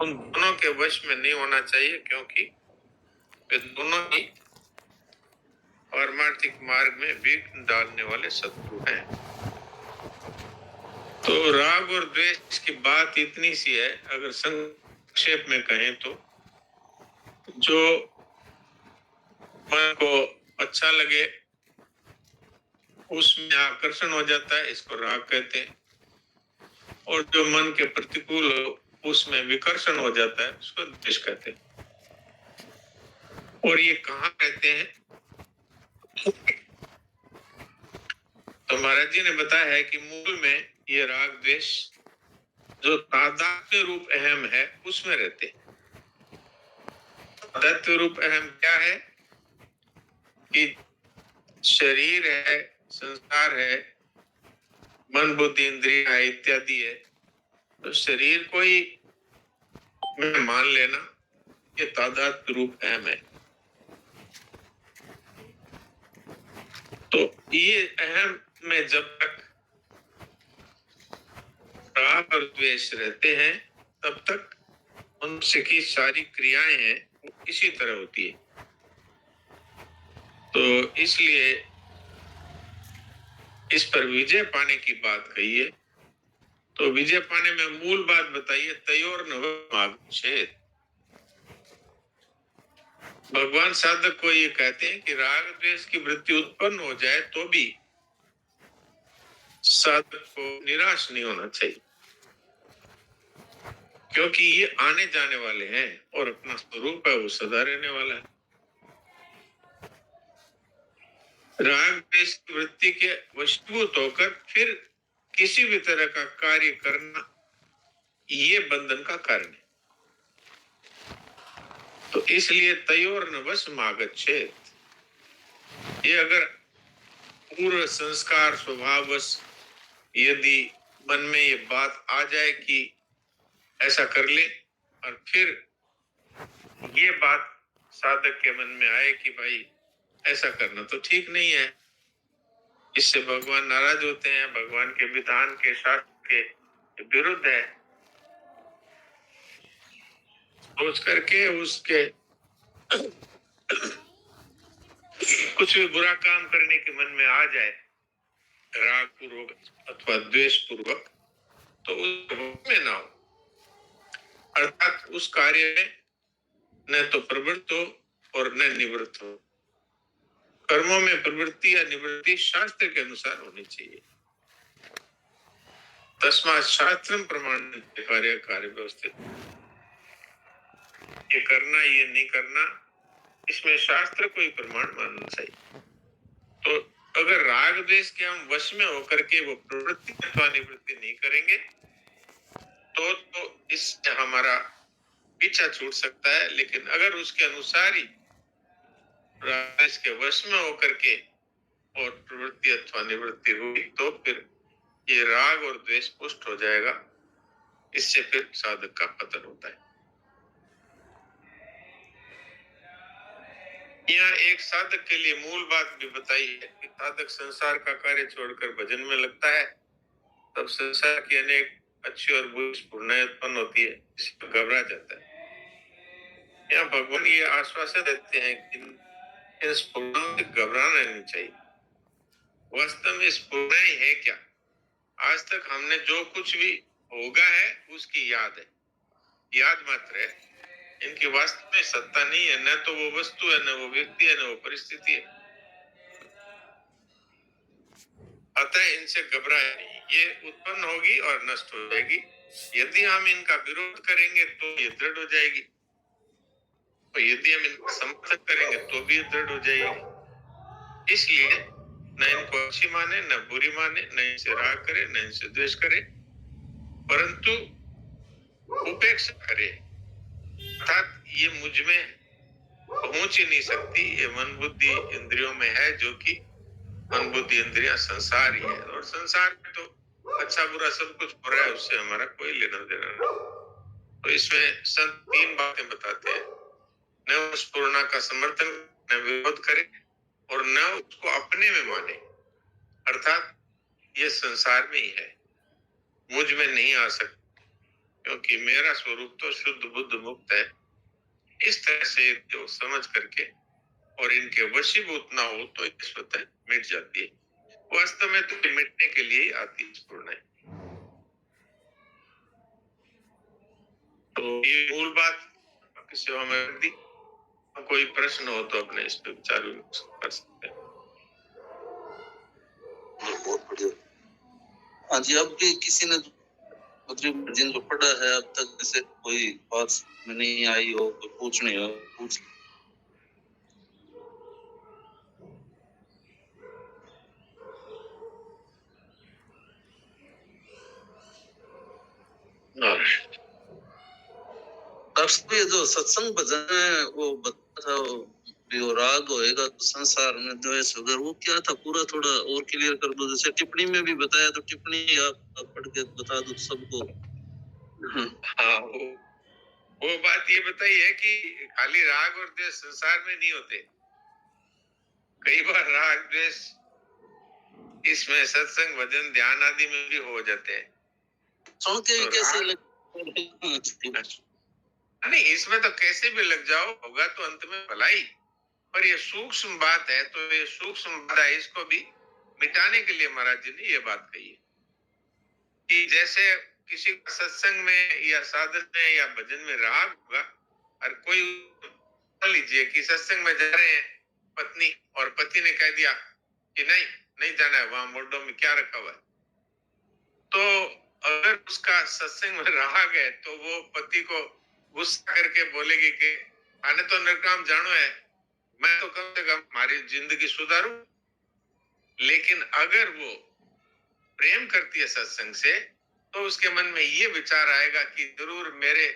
उन दोनों के वश में नहीं होना चाहिए, क्योंकि वे दोनों ही पारमार्थिक मार्ग में विघ्न डालने वाले शत्रु हैं। तो राग और द्वेष की बात इतनी सी है, अगर संक्षेप में कहें तो जो मन को अच्छा लगे उसमें आकर्षण हो जाता है, इसको राग कहते हैं, और जो मन के प्रतिकूल हो उसमें विकर्षण हो जाता है, उसको द्वेष कहते हैं। और ये कहाँ कहते हैं? तो महाराज जी ने बताया है कि मूल में ये राग द्वेष जो तादात्म्य रूप अहम है उसमें रहते हैं। तादात्म्य रूप अहम क्या है? कि शरीर है, संस्कार है, मन बुद्धि इंद्रिया है इत्यादि है, तो शरीर को ही में मान लेना ये तादात्म्य रूप अहम है। तो ये अहम में जब तक राग और द्वेष रहते हैं तब तक मनुष्य की सारी क्रियाएं हैं वो इसी तरह होती है। तो इसलिए इस पर विजय पाने की बात कही है। तो विजय पाने में मूल बात बताइए, तयोर नवमागच्छेद। भगवान साधक को ये कहते हैं कि राग द्वेष की वृत्ति उत्पन्न हो जाए तो भी साधक को निराश नहीं होना चाहिए, क्योंकि ये आने जाने वाले हैं और अपना स्वरूप है वो सदा रहने वाला है। राग द्वेष की वृत्ति के वशीभूत होकर फिर किसी भी तरह का कार्य करना ये बंधन का कारण है। तो इसलिए तयोर न वशमागच्छेद, ये अगर पूर्व संस्कार स्वभाववश यदि मन में ये बात आ जाए कि ऐसा कर ले, और फिर ये बात साधक के मन में आए कि भाई ऐसा करना तो ठीक नहीं है, इससे भगवान नाराज होते हैं, भगवान के विधान के शास्त्र के विरुद्ध है, सोच करके उसके कुछ भी बुरा काम करने के मन में आ जाए राग पूर्वक अथवा द्वेष पूर्वक, तो उसमें ना हो, अर्थात उस कार्य में न तो प्रवृत्त हो और न निवृत्त हो। कर्मों में प्रवृत्ति या निवृत्ति शास्त्र के अनुसार होनी चाहिए। तस्मात् शास्त्रम प्रमाण कार्य कार्य व्यवस्थित, ये करना ये नहीं करना इसमें शास्त्र को ही प्रमाण मानना चाहिए। तो अगर राग द्वेष के हम वश में होकर के वो प्रवृत्ति अथवा निवृत्ति नहीं करेंगे तो इससे हमारा पीछा छूट सकता है, लेकिन अगर उसके अनुसार ही राग द्वेष के वश में होकर के और प्रवृत्ति अथवा निवृत्ति हुई तो फिर ये राग और द्वेष पुष्ट हो जाएगा, इससे फिर साधक का पतन होता है। यहाँ एक साधक के लिए मूल बात भी बताई है कि साधक संसार का कार्य छोड़कर भजन में लगता है तब संसार की अनेक अच्छी और बुरी स्फुरणाएं उत्पन्न होती है, इससे घबरा जाता है। यहाँ भगवान ये आश्वासन देते हैं कि इन स्फुरणाओं से घबराना नहीं चाहिए। वास्तव में स्फुरणाएं है क्या? आज तक हमने जो कुछ भी भोगा है उसकी याद है, याद मात्र है, इनकी वास्तव में सत्ता नहीं है, न तो वो वस्तु है, न वो व्यक्ति है, न वो परिस्थिति है। अतः इनसे घबराए नहीं, ये उत्पन्न होगी और नष्ट हो जाएगी। यदि हम इनका विरोध करेंगे तो ये दृढ़ हो जाएगी, और यदि हम इनका समर्थन करेंगे तो भी ये दृढ़ हो जाएगी। इसलिए न इनको अच्छी माने, न बुरी माने, न इनसे राग करे, न इनसे द्वेष करे, परंतु उपेक्षा करे। अर्थात ये मुझ में पहुंच ही नहीं सकती, ये मन बुद्धि इंद्रियों में है, जो कि मन बुद्धि इंद्रियां संसार ही है, और संसार में तो अच्छा बुरा सब कुछ हो रहा है, उससे हमारा कोई लेना देना नहीं। तो इसमें संत तीन बातें बताते हैं, न उस पूर्णा का समर्थन न विरोध करे और न उसको अपने में माने, अर्थात ये संसार में ही है, मुझ में नहीं आ सकता, क्योंकि मेरा स्वरूप तो शुद्ध बुद्ध मुक्त है। इस तरह से जो समझ करके और इनके वशीभूत ना हो तो ये स्वतः मिट जाती है। वास्तव में तो मिटने के लिए ही आती है। तो ये मूल बात आपकी सेवा में रख दी। कोई प्रश्न हो तो अपने इस पर विचार विमर्श कर सकते हैं। बहुत बढ़िया। हाँ जी, अब भी किसी ने जिनको पढ़ा है अब तक जैसे कोई बात में नहीं आई हो, कोई पूछनी हो पूछ। ये जो सत्संग भजन है वो बता था, वो राग होएगा तो संसार में द्वेष होगा, वो क्या था पूरा थोड़ा और क्लियर कर दो। जैसे टिप्पणी में भी बताया तो टिप्पणी आप पढ़ के बता दो सबको। हाँ, वो बात ये बताई है कि खाली राग और द्वेष संसार में नहीं होते। कई बार राग द्वेष इसमें सत्संग भजन ध्यान आदि में भी हो जाते हैं। सुन के तो कैसे लग नहीं, इसमें तो कैसे भी लग जाओ होगा तो अंत में भलाई। पर ये सूक्ष्म बात है, तो ये सूक्ष्म बात है, इसको भी मिटाने के लिए महाराज जी ने ये बात कही है कि जैसे किसी सत्संग में या साधन में या भजन में राग होगा, और कोई मान लीजिए कि सत्संग में जा रहे हैं पत्नी और पति ने कह दिया कि नहीं नहीं जाना है, वहां मोडो में क्या रखा हुआ है। तो अगर उसका सत्संग में राग है तो वो पति को गुस्सा करके बोलेगी कि आने तो नरकाम जानो है, मैं तो कम से कम हमारी जिंदगी सुधारूं। लेकिन अगर वो प्रेम करती है सत्संग से तो उसके मन में ये विचार आएगा कि जरूर मेरे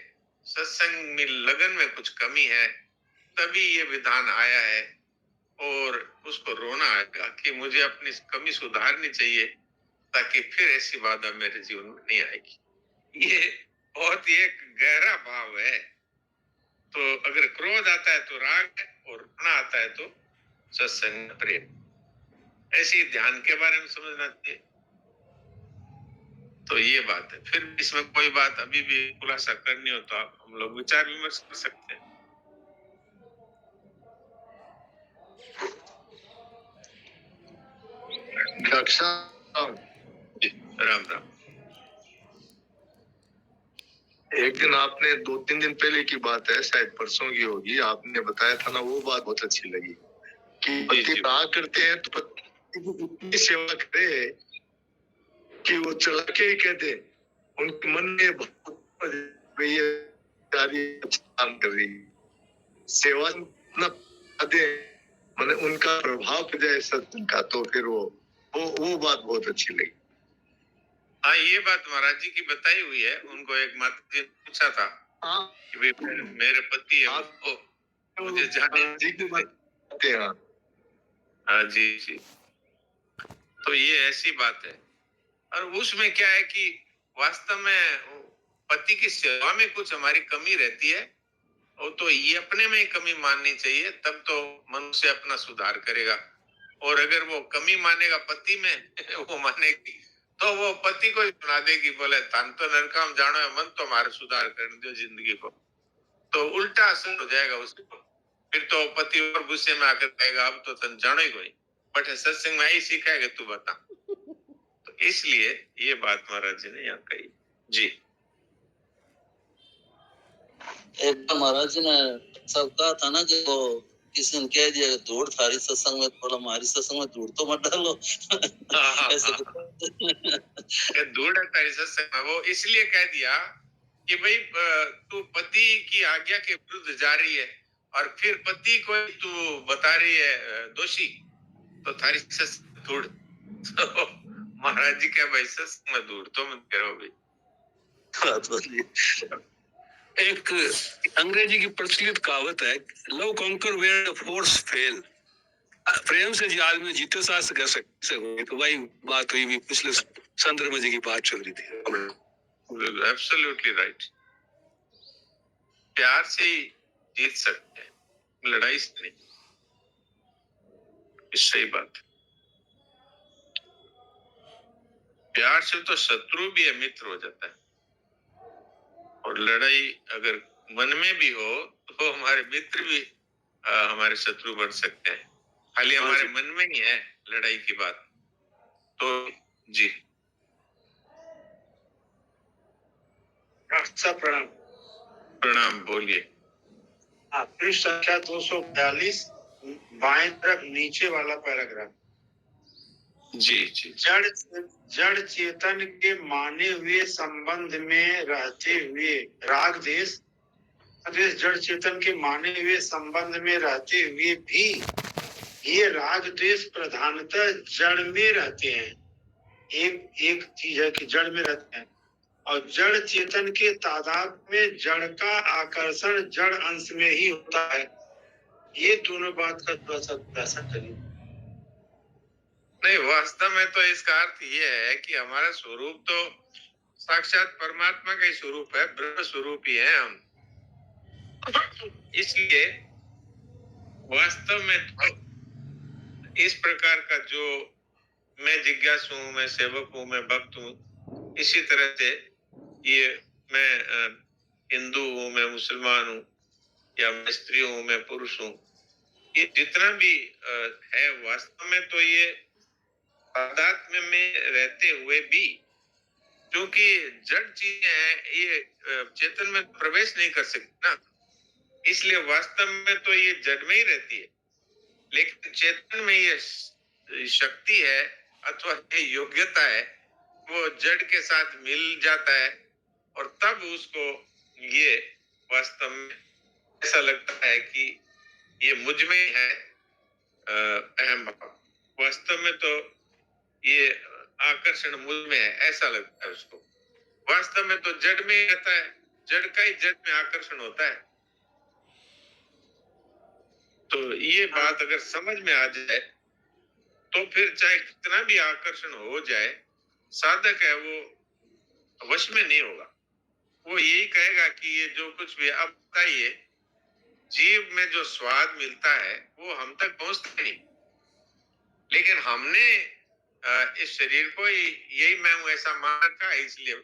सत्संग में लगन में कुछ कमी है, तभी ये विधान आया है, और उसको रोना आएगा कि मुझे अपनी कमी सुधारनी चाहिए ताकि फिर ऐसी बाधा मेरे जीवन में नहीं आएगी। ये बहुत ही एक गहरा भाव है। तो अगर क्रोध आता है तो राग है, और रोना आता है तो सत्संग प्रेम। ऐसी ध्यान के बारे में समझना चाहिए। तो ये बात है। फिर इसमें कोई बात अभी भी खुलासा करनी हो तो आप हम लोग विचार विमर्श कर सकते हैं। राम राम। एक दिन आपने 2-3 दिन पहले की बात है, शायद परसों की होगी, आपने बताया था ना, वो बात बहुत अच्छी लगी कि पति राग करते हैं तो पति की सेवा करे कि वो चला के ही कहते उनके मन में बहुत काम कर रही सेवा न दे, मैंने उनका प्रभाव पड़ जाए सत्संग का, तो फिर वो बात बहुत अच्छी लगी। हाँ, ये बात महाराज जी की बताई हुई है। उनको एक माता जी ने पूछा था कि भाई मेरे पति है वो मुझे जाने जी की बात है। हाँ जी जी। तो ये ऐसी बात है, और उसमें क्या है कि वास्तव में पति की सेवा में कुछ हमारी कमी रहती है, और तो ये अपने में ही कमी माननी चाहिए, तब तो मनुष्य अपना सुधार करेगा। और अगर वो कमी मानेगा पति में वो मानेगी तो वो पति को ही सुना देगी, बोले तन तो नरकाम जानो है, मन तो हमारे सुधार कर दो जिंदगी को। तो उल्टा असर हो जाएगा उसको। फिर तो पति और गुस्से में आकर कहेगा अब तो तन जानो ही कोई, बट सत्संग में ही सीखाएगा तू बता। तो इसलिए ये बात महाराज जी ने यहाँ कही जी। एक महाराज जी ने सब कहा था ना कि वो किसी ने कह दिया धूड़ थारी सत्संग में, थोड़ा हमारी सत्संग में धूड़ तो मत डालो। ऐसे धूड़ तारी सत्संग में वो इसलिए कह दिया कि भाई तू पति की आज्ञा के विरुद्ध जा रही है और फिर पति को तू बता रही है दोषी, तो थारी सत्संग धूड़। तो महाराज जी क्या भाई सत्संग में धूड़ तो मत करो भाई। एक अंग्रेजी की प्रचलित कहावत है, love conquer where the force fail. प्रेम से जो आदमी जीते शास्त्र कर सकते हो, तो वही बात हुई भी पिछले संदर्भ में की बात चल रही थी। Absolutely right. प्यार से ही जीत सकते हैं, लड़ाई से नहीं। सही बात। प्यार से तो शत्रु भी है, मित्र हो जाता है। और लड़ाई अगर मन में भी हो तो हमारे मित्र भी हमारे शत्रु बन सकते हैं। खाली हाँ हमारे जी। मन में ही है लड़ाई की बात। तो जी डॉक्टर साहब प्रणाम। प्रणाम, बोलिए। पृष्ठ संख्या 242 बाएं तरफ नीचे वाला पैराग्राफ। जी जी जड़ चेतन के माने हुए संबंध में रहते हुए राग देश जड़ चेतन के माने हुए संबंध में रहते हुए भी ये राग द्वेष प्रधानतः जड़ में रहते हैं। एक चीज है कि जड़ में रहते हैं और जड़ चेतन के तादाद में जड़ का आकर्षण जड़ अंश में ही होता है। ये दोनों बात का थोड़ा सा खुलासा करिए। नहीं, वास्तव में तो इसका अर्थ ये है कि हमारा स्वरूप तो साक्षात परमात्मा का ही स्वरूप है, ब्रह्म स्वरूप ही है हम। इसलिए वास्तव में तो इस प्रकार का जो मैं जिज्ञासु हूँ, मैं सेवक हूँ, मैं भक्त हूँ, इसी तरह से ये मैं हिंदू हूँ, मैं मुसलमान हूँ, या मैं स्त्री हूँ, मैं पुरुष हूँ, ये जितना भी है वास्तव में तो ये तादात्म्य में रहते हुए भी, क्योंकि जड़ चीजें हैं, ये चेतन में प्रवेश नहीं कर सकती ना, इसलिए वास्तव में तो ये जड़ में ही रहती है। लेकिन चेतन में ये शक्ति है अथवा ये योग्यता है, वो जड़ के साथ मिल जाता है और तब उसको ये वास्तव में ऐसा लगता है कि ये मुझ में है अहम भाव। वास्तव में तो ये आकर्षण मुझ में है, ऐसा लगता है उसको। वास्तव में तो जड़ में ही रहता है, जड़ का ही जड़ में आकर्षण होता है। तो ये बात अगर समझ में आ जाए तो फिर चाहे कितना भी आकर्षण हो जाए, साधक है वो वश में नहीं होगा। वो यही कहेगा कि ये जो कुछ भी अब बताइए, जीव में जो स्वाद मिलता है वो हम तक पहुंचता नहीं, लेकिन हमने इस शरीर को यही मैं हूं ऐसा मान रखा है, इसलिए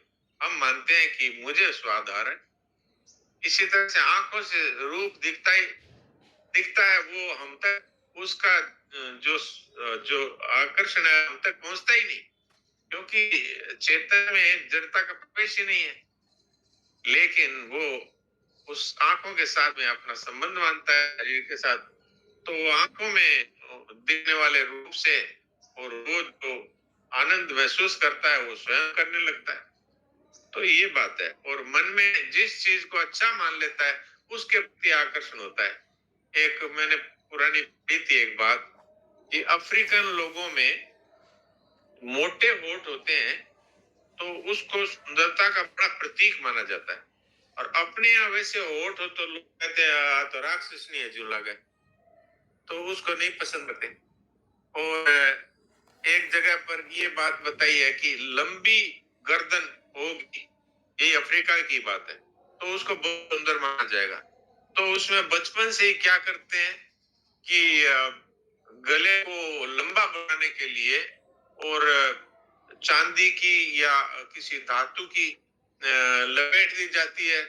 हम मानते हैं कि मुझे स्वाद आ रहा है। इसी तरह से आंखों से रूप दिखता है, वो हम तक उसका जो आकर्षण है हम तक पहुंचता ही नहीं, क्योंकि चेतन में जड़ता का प्रवेश ही नहीं है। लेकिन वो उस आंखों के साथ में अपना संबंध मानता है शरीर के साथ, तो वो आंखों में दिखने वाले रूप से और वो जो आनंद महसूस करता है वो स्वयं करने लगता है। तो ये बात है। और मन में जिस चीज को अच्छा मान लेता है उसके प्रति आकर्षण होता है। एक मैंने पुरानी पढ़ी थी एक बात कि अफ्रीकन लोगों में मोटे होठ होते हैं तो उसको सुंदरता का बड़ा प्रतीक माना जाता है, और अपने यहाँ वैसे होठ हो तो लोग कहते हैं तो राक्षस नहीं है जो लगा, तो उसको नहीं पसंद करते। और एक जगह पर ये बात बताई है कि लंबी गर्दन होगी, ये अफ्रीका की बात है, तो उसको बहुत सुंदर माना जाएगा। तो उसमें बचपन से ही क्या करते हैं कि गले को लंबा बनाने के लिए और चांदी की या किसी धातु की लपेट दी जाती है,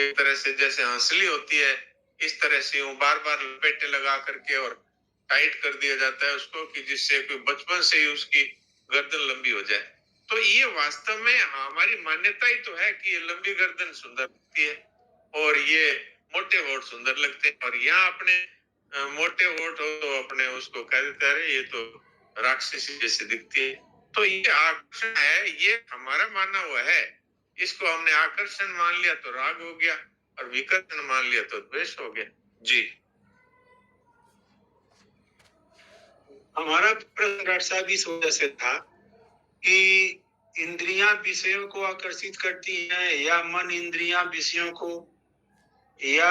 एक तरह से जैसे हंसली होती है, इस तरह से वो बार बार लपेटे लगा करके और टाइट कर दिया जाता है उसको, कि जिससे कोई बचपन से ही उसकी गर्दन लंबी हो जाए। तो ये वास्तव में हमारी मान्यता ही तो है कि ये लंबी गर्दन सुंदर लगती है और ये मोटे होठ सुंदर लगते हैं। और यहाँ अपने मोटे होठ हो तो अपने उसको कह देते हैं ये तो राक्षसी जैसे दिखती है। तो ये आकर्षण है, ये हमारा माना हुआ है। इसको हमने आकर्षण मान लिया तो राग हो गया, और विकर्षण मान लिया तो द्वेष हो गया। जी हमारा प्रश्न डॉक्टर साहब इस वजह से था कि इंद्रियां विषयों को आकर्षित करती हैं या मन इंद्रियां विषयों को, या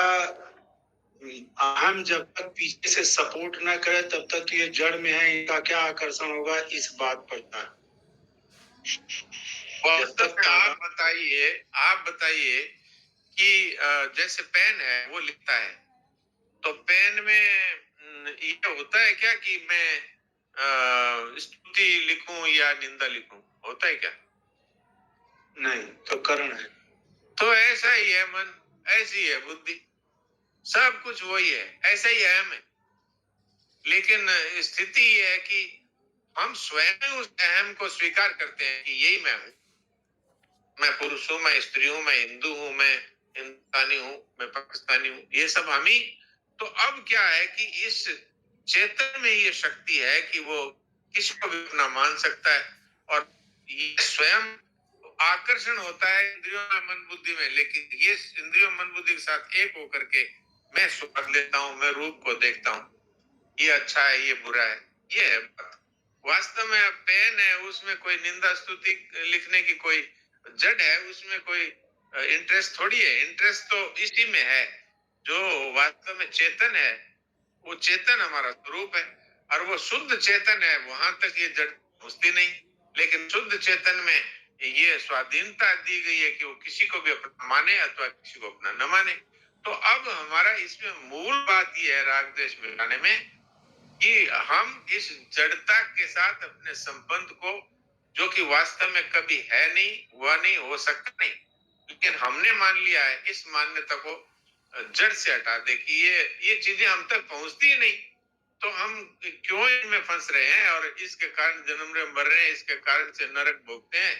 हम जब तक पीछे से सपोर्ट ना करें तब तक ये जड़ में है, इनका क्या आकर्षण होगा, इस बात पर था। आप बताइए कि जैसे पेन है वो लिखता है, तो पेन में ये होता है क्या कि मैं स्तुति लिखूं या निंदा लिखूं, होता है क्या? नहीं तो करण है। तो ऐसा ही है मन, ऐसी है बुद्धि, सब कुछ वही है, ऐसा ही अहम है। लेकिन स्थिति ये है कि हम स्वयं उस अहम को स्वीकार करते हैं कि यही मैं हूं, मैं पुरुष हूं, मैं स्त्री हूं, मैं हिंदू हूं, मैं हिंदुस्तानी हूं, मैं पाकिस्तानी हूं, ये सब हम ही। तो अब क्या है कि इस चेतन में ये शक्ति है कि वो किसी को भी अपना मान सकता है, और ये स्वयं आकर्षण होता है इंद्रियों में, मन बुद्धि में। लेकिन ये इंद्रियों मन बुद्धि के साथ एक होकर के मैं स्वाद लेता हूं, मैं रूप को देखता हूं, ये अच्छा है, ये बुरा है, ये है बात। वास्तव में पेन है, उसमें कोई निंदा स्तुति लिखने की कोई जड़ है, उसमें कोई इंटरेस्ट थोड़ी है। इंटरेस्ट तो इसी में है जो वास्तव में चेतन है। वो चेतन हमारा स्वरूप है, और वो शुद्ध चेतन है, वहां तक ये जड़ पहुंचती नहीं। लेकिन शुद्ध चेतन में ये स्वाधीनता दी गई है कि वो किसी को भी अपना माने अथवा किसी को अपना न माने। तो अब हमारा इसमें मूल बात ये है राग द्वेष मिटाने में कि हम इस जड़ता के साथ अपने संबंध को, जो कि वास्तव में कभी है नहीं, हुआ नहीं, हो सकता नहीं, लेकिन हमने मान लिया है, इस मान्यता को जड़ से हटा दे कि ये चीजें हम तक पहुंचती ही नहीं, तो हम क्यों इनमें फंस रहे हैं और इसके कारण जन्म रहे मर रहे हैं, इसके कारण से नरक भोगते हैं।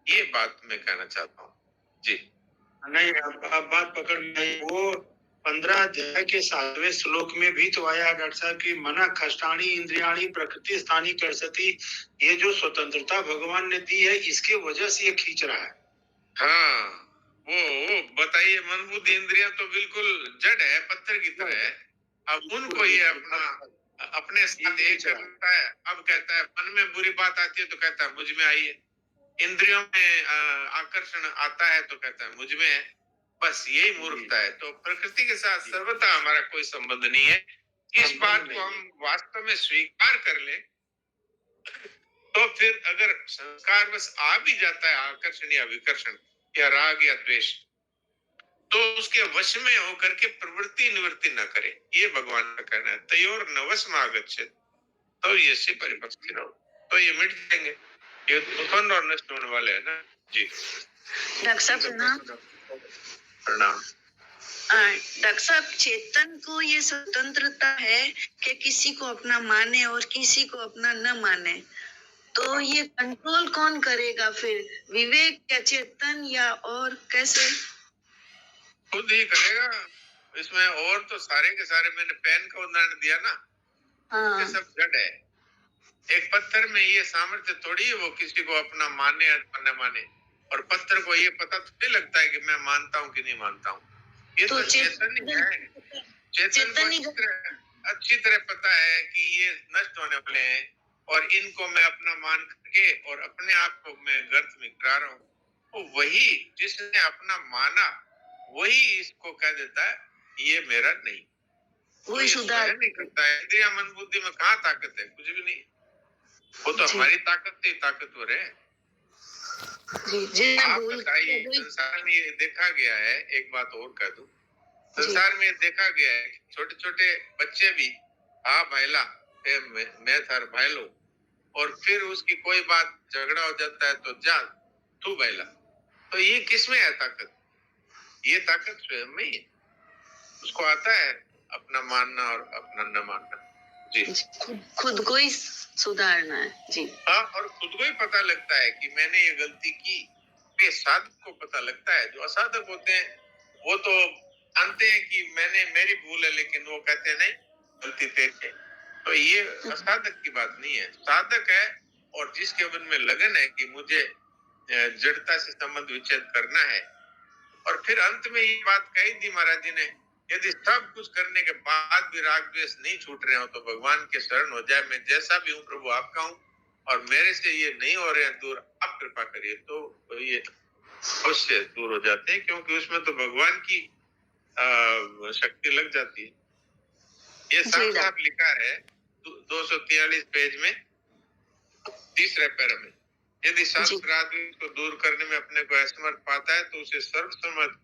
ये बात मैं कहना चाहता हूँ जी। नहीं, अब बात पकड़ में आई। वो 15 अध्याय के 7वें श्लोक में भी तो आया डॉक्टर साहब की मना खष्टाणी इंद्रियाणी प्रकृति स्थानी करसती। ये जो स्वतंत्रता भगवान ने दी है, इसके वजह से ये खींच रहा है। हाँ, वो बताइए, मन बुद्धि इंद्रियां तो बिल्कुल जड़ है, पत्थर की तरह है। अब उनको ये अपने साथ एक करता है। अब कहता है मन में बुरी बात आती है तो कहता है मुझ में आई है, इंद्रियों में आकर्षण आता है तो कहता है मुझ में है। बस यही मूर्खता है। तो प्रकृति के साथ सर्वथा हमारा कोई संबंध नहीं है। इस बात को हम वास्तव में स्वीकार कर ले, तो फिर अगर संस्कार बस आ भी जाता है आकर्षण या विकर्षण या राग या द्वेष, तो उसके वश में होकर के प्रवृत्ति निवृत्ति न करे। ये भगवान का कहना है, तयोर नवस मागच्छेत् तो ये से परिपक्व रहो, तो ये मिट जाएंगे। ये उत्पन्न और नष्ट होने वाले है ना जी। डॉक्टर साहब प्रणाम। डॉक्टर साहब, चेतन को ये स्वतंत्रता है कि किसी को अपना माने और किसी को अपना न माने, तो ये कंट्रोल कौन करेगा फिर? विवेक या चेतन या और कैसे? खुद ही करेगा इसमें। और तो सारे के सारे, मैंने पेन का उदाहरण दिया ना, ये सब जड़ है। एक पत्थर में ये सामर्थ्य थोड़ी है वो किसी को अपना माने अथवा न माने। और पत्थर को ये पता थोड़ी लगता है कि मैं मानता हूँ कि नहीं मानता हूँ। ये तो चेतन ही है। चेतन को अच्छी तरह पता है कि ये नष्ट होने वाले हैं, और इनको मैं अपना मान करके और अपने आप को मैं गर्त में गिरा रहा हूँ। तो वही जिसने अपना माना, वही इसको कह देता है ये मेरा नहीं। वही सुधार नहीं करता है। इंद्रिया मन बुद्धि में कहाँ ताकत है? कुछ भी नहीं। वो तो हमारी ताकत से ताकतवर है। आप बताइए, संसार में ये देखा गया है, एक बात और कह दूं, संसार में देखा गया है छोटे छोटे बच्चे भी हाँ भाईला मैं थार भाई लो, और फिर उसकी कोई बात झगड़ा हो जाता है तो जा तू भाईला। तो ये किसमें है ताकत? ये ताकत स्वयं में ही है। उसको आता है अपना मानना और अपना न मानना जी। खुद को ही सुधारना है जी। हाँ, और खुद को ही पता लगता है कि मैंने ये गलती की। ये साधक को पता लगता है। जो असाधक होते हैं वो तो जानते हैं कि मेरी भूल है, लेकिन वो कहते हैं नहीं गलती तेरी है। तो ये असाधक की बात नहीं है, साधक है। और जिसके मन में लगन है कि मुझे जड़ता से संबंध विच्छेद करना है। और फिर अंत में ये बात कही थी महाराज जी ने, यदि सब कुछ करने के बाद भी राग द्वेष नहीं छूट रहे हो तो भगवान के शरण हो जाए। मैं जैसा भी हूँ प्रभु आपका हूँ, और मेरे से ये नहीं हो रहे हैं दूर, आप कृपा करिए। तो ये अवश्य दूर हो जाते हैं, क्योंकि उसमें तो भगवान की शक्ति लग जाती है। ये साफ लिखा है 243 पेज में 3रे पैरा में। यदि शास्त्र आदमी को दूर करने में अपने को असमर्थ पाता है तो उसे सर्वसम्मत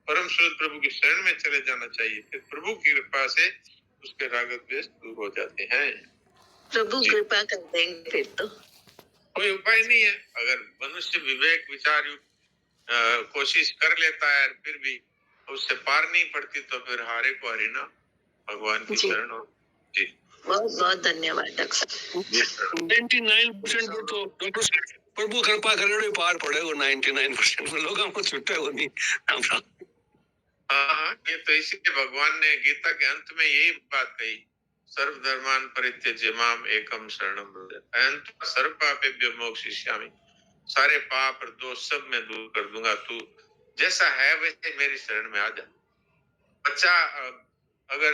परम शुद्ध प्रभु की शरण में चले जाना चाहिए। फिर प्रभु की कृपा से उसके राग द्वेष दूर हो जाते हैं। प्रभु कृपा कर देंगे फिर तो। कोई उपाय नहीं है। अगर मनुष्य विवेक विचार युक्त कोशिश कर लेता है फिर भी उससे पार नहीं पड़ती, तो फिर हारे को हरिना भगवान की जी। शरण हो। जी बहुत बहुत धन्यवाद डॉक्टर साहब। जी सर। 99% तो डॉक्टर साहब प्रभु कृपा करे पार पड़ेगा, 99% में लोगों को छुट्टे हो नहीं। हाँ, ये तो इसीलिए भगवान ने गीता के अंत में यही बात कही, सर्वधर्मान् परित्यज्य माम एकम शरणं व्रज अहं सर्व पापेभ्यो मोक्षयिष्यामि। सारे पाप और दोष सब मैं दूर कर दूंगा, तू जैसा है वैसे मेरी शरण में आ जा। बच्चा अगर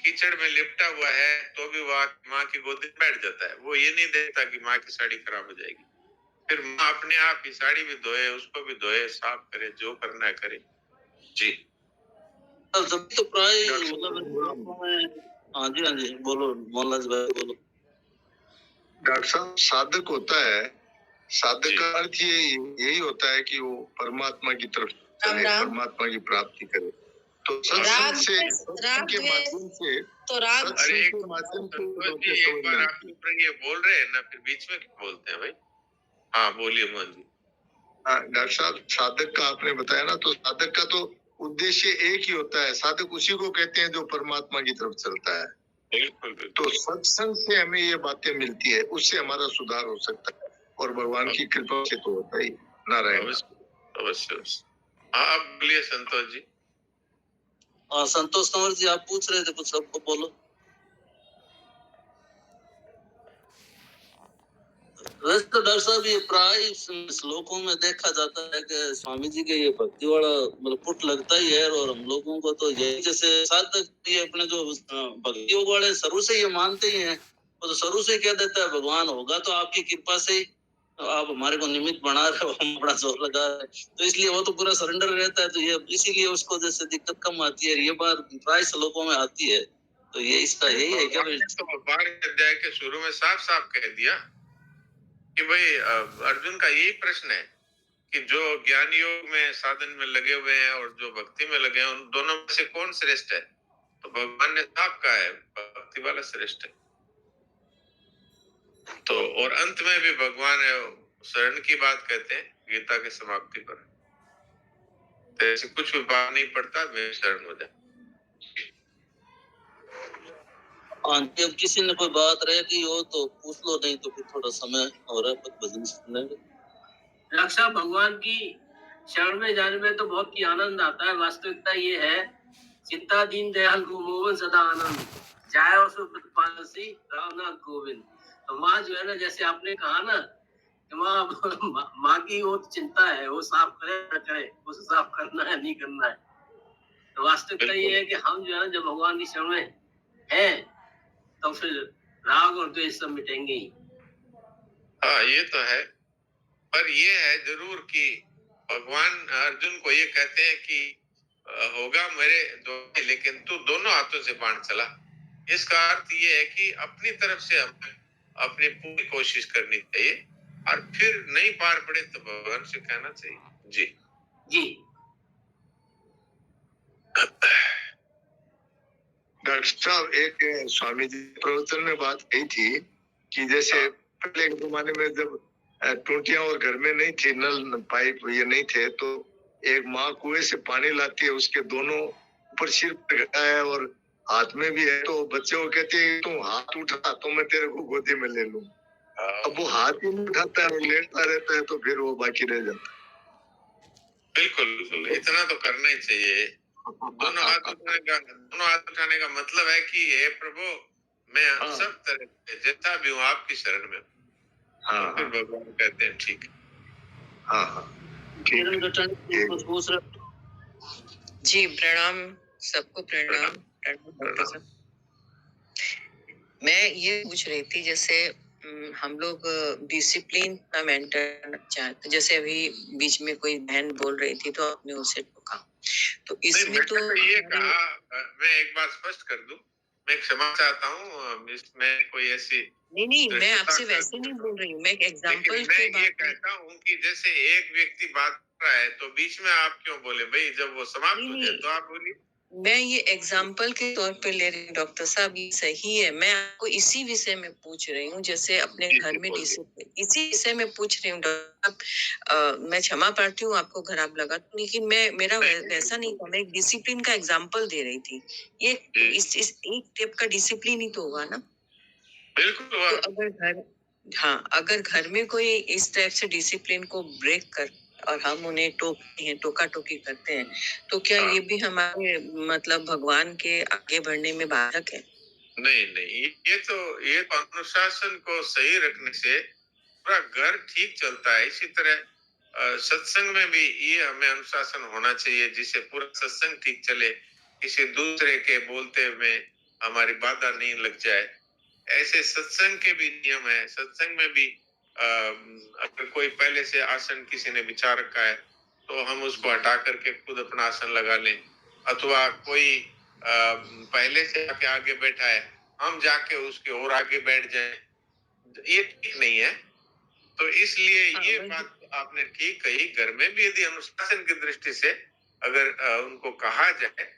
कीचड़ में लिपटा हुआ है तो भी वह माँ की गोदी में बैठ जाता है, वो ये नहीं देखता कि माँ की साड़ी खराब हो जाएगी। फिर माँ अपने आप ही साड़ी भी धोए, उसको भी धोए, साफ करे, जो करना है करे। जी जब तो प्राय मतलब हाँ जी बोलो मोहनलाल भाई बोलो। डॉक्टर साहब, साधक होता है, साधक जी। का अर्थ यही होता है कि वो परमात्मा की तरफ चले, राम। परमात्मा की प्राप्ति करे। तो राग सत्संग के माध्यम से तो राग अरे एक के माध्यम से संतोष जी, एक बार आप चुप रहिए, बोल रहे हैं ना, फिर बीच में क्यों बोलते हैं भाई? हाँ बोलिए मोहन जी। हाँ डॉक्टर साहब, साधक का आपने बताया ना, तो साधक का तो उद्देश्य एक ही होता है, साधक उसी को कहते हैं जो परमात्मा की तरफ चलता है। बिल्कुल बिल्कुल। तो सत्संग से हमें ये बातें मिलती है, उससे हमारा सुधार हो सकता है, और भगवान की कृपा से तो होता ही। नारायण। अवश्य अवश्य अवश्य। हाँ आप बोलिए संतोष जी। हाँ संतोष कंवर जी, आप पूछ रहे थे कुछ, सबको बोलो। वैसे तो डॉक्टर साहब ये प्राय श्लोकों में देखा जाता है कि स्वामी जी के ये भक्ति वाला मतलब पुट लगता ही है, और हम लोगों को तो यही जैसे साधक ये अपने जो भक्ति योग वाले शुरू से ये मानते ही हैं, वो तो शुरू से कह देता है भगवान होगा तो आपकी कृपा से आप हमारे को निमित्त बना रहे हो, हम बड़ा जोर लगा रहे हैं, तो इसलिए वो तो पूरा सरेंडर रहता है, तो ये इसीलिए उसको जैसे दिक्कत कम आती है, ये बात प्राय श्लोकों में आती है। तो ये इसका यही है क्या? तो 12वें अध्याय के शुरू में साफ साफ कह दिया कि भाई अर्जुन का यही प्रश्न है कि जो ज्ञान योग में साधन में लगे हुए हैं और जो भक्ति में लगे हैं, उन दोनों में से कौन श्रेष्ठ है? तो भगवान ने साफ कहा है भक्ति वाला श्रेष्ठ है। तो और अंत में भी भगवान शरण की बात कहते हैं गीता के समाप्ति पर, तो ऐसे कुछ भी बात नहीं पड़ता, वे शरण हो जाए। जब किसी ने कोई बात रहती हो तो पूछ लो, नहीं तो फिर थोड़ा समय हो रहा है, भजन सुन लेंगे। रक्षा भगवान की शरण में जाने में तो बहुत ही आनंद आता है। वास्तविकता ये है, चिंता दीन दयाल को मोहन सदा आनंद जाय और सुप्रपासी रामनाथ गोविंद। तो माँ जो है ना, जैसे आपने कहा ना कि माँ की वो चिंता है, वो साफ करे न करे, उसे साफ करना है नहीं करना है। तो वास्तविकता ये है कि हम जो है ना, जब भगवान की शरण में है तो फिर राग और द्वेष सब मिटेंगे ही। हाँ ये तो है, पर ये है जरूर कि भगवान अर्जुन को ये कहते हैं कि होगा मेरे दो, लेकिन तू दोनों हाथों से बाण चला। इसका अर्थ ये है कि अपनी तरफ से हमें अपनी पूरी कोशिश करनी चाहिए, और फिर नहीं पार पड़े तो भगवान से कहना चाहिए। जी जी डॉक्टर साहब, एक स्वामी जी प्रवचन में बात कही थी कि जैसे पहले के जमाने में जब टूटियां और घर में नहीं थी, नल पाइप ये नहीं थे, तो एक माँ कुएं से पानी लाती है, उसके दोनों ऊपर सिर पे घड़ा है और हाथ में भी है, तो बच्चे को कहते हैं तुम हाथ उठा तो मैं तेरे को गोदी में ले लूं। अब वो हाथ ही नहीं उठाता है और लेटता रहता है, तो फिर वो बाकी रह जाता है। बिल्कुल बिल्कुल, इतना तो करना ही चाहिए। दोनों हाथ उठाने का मतलब है कि हे प्रभु, मैं सब तरह से जैसा भी हूँ आपकी शरण में। हाँ फिर भगवान कहते हैं ठीक है। हाँ हाँ जी प्रणाम सबको, प्रणाम डॉक्टर साहब। मैं ये पूछ रही थी, जैसे हम लोग डिसिप्लिन का मेंटेन चाहते, जैसे अभी बीच में कोई बहन बोल रही थी तो आपने उसे टोका, तो इसमें तो ये कहा, मैं एक बात स्पष्ट कर दूं, मैं क्षमा चाहता हूँ, इसमें कोई ऐसी नहीं मैं आपसे वैसे नहीं बोल रही हूँ, मैं एक एग्जांपल मैं ये कहता हूँ कि जैसे एक व्यक्ति बात कर रहा है तो बीच में आप क्यों बोले भाई, जब वो समाप्त हो जाए तो आप बोलिए। मैं ये एग्जाम्पल के तौर पे ले रही हूँ डॉक्टर साहब, ये सही है। मैं आपको इसी विषय में पूछ रही हूँ, जैसे अपने घर में डिसिप्लिन, इसी विषय में पूछ रही हूँ डॉक्टर साहब। मैं क्षमा प्रार्थी हूँ, आपको खराब लगा तो, लेकिन मेरा वैसा नहीं था। मैं एक डिसिप्लिन का एग्जाम्पल दे रही थी। ये इस एक टाइप का डिसिप्लिन ही तो होगा ना। बिल्कुल। तो अगर घर में कोई इस टाइप से डिसिप्लिन को ब्रेक कर और हम उन्हें टोकते हैं, टोका टोकी करते हैं, तो क्या ये भी हमारे मतलब भगवान के आगे बढ़ने में बाधक है? नहीं नहीं, ये तो अनुशासन को सही रखने से पूरा घर ठीक चलता है। इसी तरह सत्संग में भी ये हमें अनुशासन होना चाहिए, जिससे पूरा सत्संग ठीक चले, किसी दूसरे के बोलते में हमारी बाधा नहीं लग जाए। ऐसे सत्संग के भी नियम है। सत्संग में भी अगर कोई पहले से आसन किसी ने बिछा रखा है तो हम उसको हटा करके खुद अपना आसन लगा लें, अथवा कोई पहले से आके आगे बैठा है, हम जाके उसके और आगे बैठ जाएं, ये ठीक नहीं है। तो इसलिए ये बात आपने ठीक कही। घर में भी यदि अनुशासन की दृष्टि से अगर उनको कहा जाए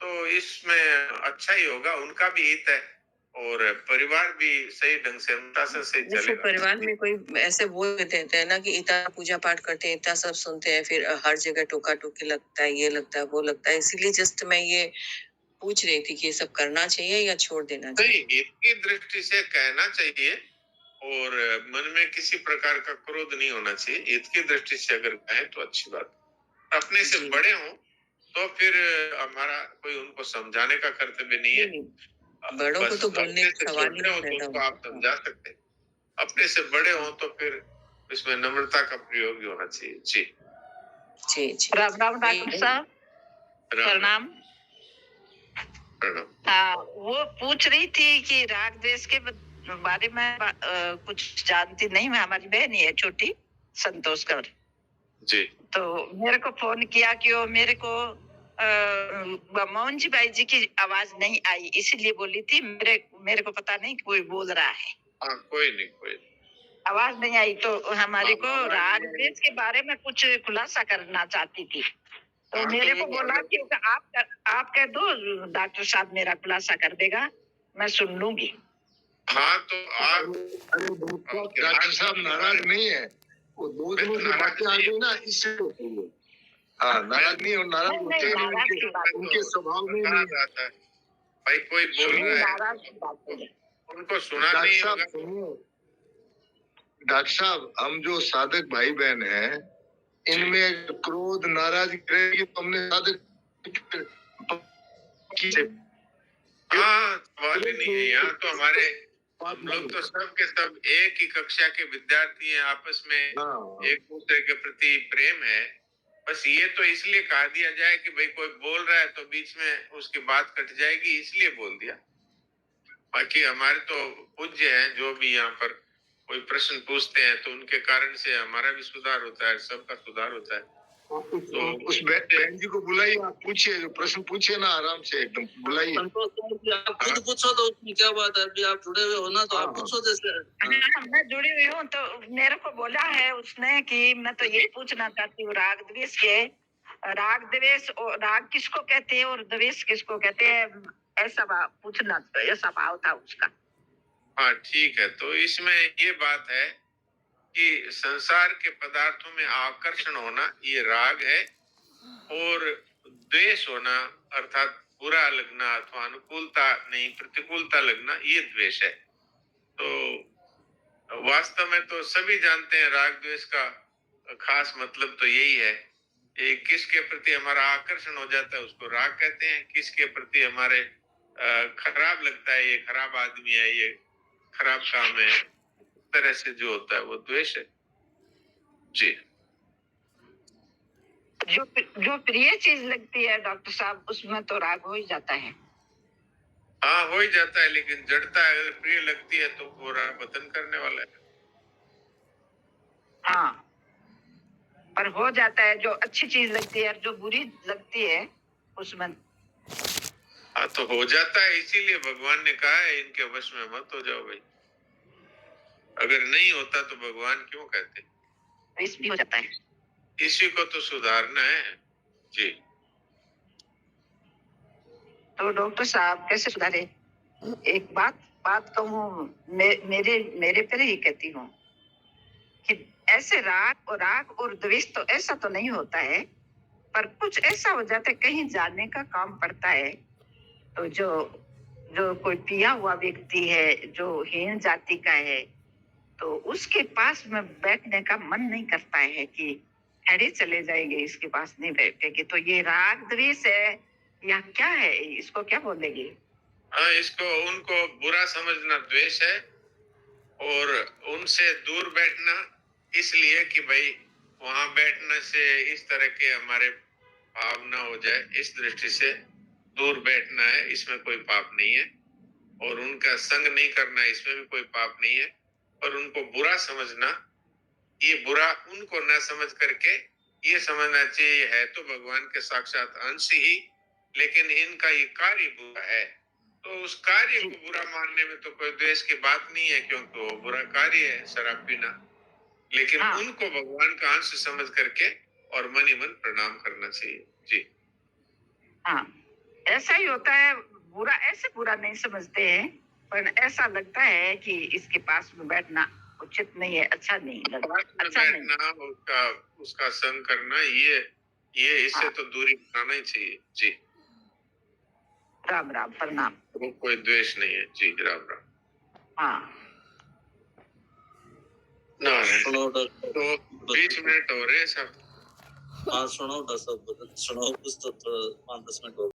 तो इसमें अच्छा ही होगा, उनका भी हित है और परिवार भी सही ढंग से अनुशासन से जैसे चलेगा। परिवार में कोई ऐसे बोल देते हैं ना कि इतना पूजा पाठ करते हैं, इतना सब सुनते हैं, फिर हर जगह टोका टोकी लगता है, ये लगता है, वो लगता है। इसीलिए जस्ट मैं ये पूछ रही थी कि ये सब करना चाहिए या छोड़ देना चाहिए? नहीं, इसकी दृष्टि से कहना चाहिए और मन में किसी प्रकार का क्रोध नहीं होना चाहिए। इसकी दृष्टि से अगर कहें तो अच्छी बात। अपने से बड़े हों तो फिर हमारा कोई उनको समझाने का कर्तव्य नहीं है। बड़ों को तो बोलने अपने का से सवाल ही छोटे नहीं हो तो पैदा उसको आप होता। समझा सकते हैं। अपने से बड़े हो तो फिर इसमें नम्रता का प्रयोग भी होना चाहिए। जी जी। राम राम डॉक्टर साहब, प्रणाम। प्रणाम। हाँ, वो पूछ रही थी कि राग द्वेष के बारे में कुछ जानती नहीं। मैं, हमारी बहन ही है छोटी, संतोष कौर जी। तो मेरे को फोन किया कि वो मेरे को मोहन जी भाई जी की आवाज नहीं आई, इसलिए बोली थी। मेरे को पता नहीं कोई बोल रहा है। हाँ, कोई नहीं। आवाज नहीं आई तो हमारे को राग द्वेष के बारे में कुछ खुलासा करना चाहती थी। तो मेरे को बोला कि आप कह दो, डॉक्टर साहब मेरा खुलासा कर देगा, मैं सुन लूंगी। हाँ, तो आप डॉक्टर साहब नाराज नहीं है, वो दो दिनों की बातें आ गई ना, इससे तो चाहिए। हाँ, नाराज नहीं, और नाराज होते हैं उनके स्वभाव में नहीं आता है। भाई कोई बोल रहा है, उनको सुना नहीं होगा। डॉक्टर साहब, हम जो साधक भाई बहन हैं, इनमें क्रोध नाराजगी रहेगी तो हमने साधक सवाल ही नहीं है। यहाँ तो हम लोग तो सब के सब एक ही कक्षा के विद्यार्थी हैं, आपस में एक दूसरे के प्रति प्रेम है। बस ये तो इसलिए कहा दिया जाए कि भाई कोई बोल रहा है तो बीच में उसकी बात कट जाएगी, इसलिए बोल दिया। बाकी हमारे तो पूज्य हैं, जो भी यहाँ पर कोई प्रश्न पूछते हैं तो उनके कारण से हमारा भी सुधार होता है, सबका सुधार होता है। तो उस बहन जी को बुलाइए, आप पूछिए, जो प्रश्न पूछिए ना, आराम से एकदम बुलाइए। आप खुद पूछो तो उसमें क्या बात है? अभी आप जुड़े हुए हो ना, तो आप पूछो। जैसे मैं जुड़ी हुई हूँ तो मेरे को बोला है उसने कि मैं तो यही पूछना चाहती हूँ, राग द्वेष के, राग द्वेष और राग किसको कहते हैं और द्वेष किसको कहते हैं, ऐसा पूछना, ऐसा भाव था उसका। हाँ, ठीक है। तो इसमें ये बात है कि संसार के पदार्थों में आकर्षण होना ये राग है, और द्वेष होना अर्थात बुरा लगना अथवा अनुकूलता नहीं प्रतिकूलता लगना ये द्वेष है। तो वास्तव में तो सभी जानते हैं राग द्वेष का खास मतलब तो यही है। ये किसके प्रति हमारा आकर्षण हो जाता है उसको राग कहते हैं, किसके प्रति हमारे खराब लगता है, ये खराब आदमी है, ये खराब काम है, तरह से जो होता है वो द्वेष है। जी। जो प्रिय चीज लगती है डॉक्टर साहब, उसमें तो राग हो ही जाता है। हाँ, हो ही जाता है, लेकिन जड़ता अगर प्रिय लगती है तो वो राग बदन करने वाला है। हाँ, पर हो जाता है। जो अच्छी चीज लगती है और जो बुरी लगती है उसमें। हाँ, तो हो जाता है, इसीलिए भगवान ने कहा है इनके वश में मत हो जाओ भाई। अगर नहीं होता तो भगवान क्यों कहते? इस भी हो जाता है। इसी को तो सुधारना है। जी। तो डॉक्टर साहब कैसे सुधारे? एक बात कहूँ, मेरे पर ही कहती हूँ कि ऐसे राग और द्वेष तो ऐसा तो नहीं होता है, पर कुछ ऐसा हो जाता है, कहीं जाने का काम पड़ता है तो जो कोई पिया हुआ व्यक्ति है, जो हीन जाति का है, तो उसके पास में बैठने का मन नहीं करता है कि खड़े चले जाएंगे, इसके पास नहीं बैठेंगे। तो ये राग द्वेष है या क्या है? इसको क्या बोलेंगे? हाँ, इसको उनको बुरा समझना द्वेष है, और उनसे दूर बैठना इसलिए कि भाई वहां बैठने से इस तरह के हमारे भाव ना हो जाए, इस दृष्टि से दूर बैठना है, इसमें कोई पाप नहीं है। और उनका संग नहीं करना, इसमें भी कोई पाप नहीं है। और उनको बुरा समझना, ये बुरा उनको न समझ करके ये समझना चाहिए है तो भगवान के साक्षात अंश ही, लेकिन इनका ये कार्य बुरा है, तो उस कार्य को बुरा मानने में तो कोई द्वेष की बात नहीं है, क्योंकि वो बुरा कार्य है शराब पीना। लेकिन हाँ। उनको भगवान का अंश समझ करके और मन ही मन प्रणाम करना चाहिए। जी हाँ, ऐसा ही होता है। बुरा ऐसे बुरा नहीं समझते हैं, पर ऐसा लगता है कि इसके पास में बैठना उचित नहीं है, अच्छा नहीं लगता, पास में अच्छा नहीं। बैठना, उसका संग करना, ये इससे हाँ। तो दूरी बनाना ही चाहिए। जी राम राम, प्रणाम। वो कोई द्वेष नहीं है। जी राम राम। हाँ, नारायण। सुनो डॉक्टर। तो 20 मिनट हो रहे हैं सब। हाँ सुनो डॉक्टर साहब, सुनो कुछ तो थोड़ा 5-10 मिनट हो